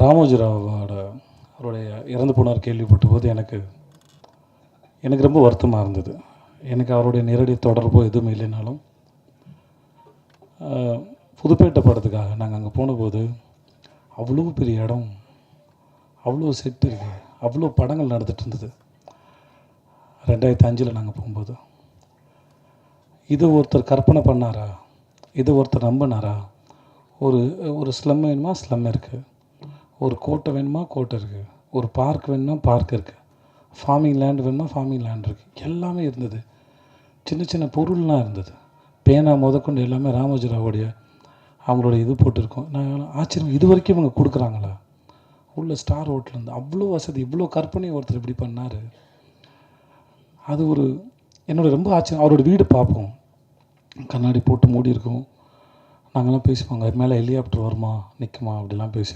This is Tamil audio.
ராமோஜிராவோட அவருடைய இறந்து போனார் கேள்விப்பட்ட போது எனக்கு ரொம்ப வருத்தமாக இருந்தது. எனக்கு அவருடைய நேரடி தொடர்போ எதுவுமே இல்லைனாலும் புதுப்பேட்டை படத்துக்காக நாங்கள் அங்கே போனபோது அவ்வளோ பெரிய இடம், அவ்வளோ செட்டு இருக்குது, அவ்வளோ படங்கள் நடந்துகிட்டு இருந்தது. 2005 நாங்கள் போகும்போது இது ஒருத்தர் கற்பனை பண்ணாரா, இது ஒருத்தர் நம்பினாரா? ஒரு ஸ்லம் வேணுமா, ஸ்லம் இருக்குது. ஒரு கோட்டை வேணுமா, கோட்டை இருக்குது. ஒரு பார்க் வேணுமா, பார்க் இருக்குது. ஃபார்மிங் லேண்ட் வேணுமா, ஃபார்மிங் லேண்ட் இருக்குது. எல்லாமே இருந்தது. சின்ன சின்ன பொருள்லாம் இருந்தது. பேனா முதற்கொண்டு எல்லாமே ராமோஜிராவுடைய அவங்களோட இது போட்டிருக்கோம். நான் ஆச்சரியம், இது வரைக்கும் இவங்க கொடுக்குறாங்களா? உள்ள ஸ்டார் ஹோட்டலேருந்து அவ்வளோ வசதி, இவ்வளோ கற்பனை ஒருத்தர் இப்படி பண்ணார். அது என்னோட ரொம்ப ஆச்சரியம். அவரோட வீடு பார்ப்போம், கண்ணாடி போட்டு மூடி இருக்கும். நாங்கள்லாம் பேசிப்போங்க, அது மேலே ஹெலிகாப்டர் வருமா, நிற்குமா, அப்படிலாம் பேசியிருக்கோம்.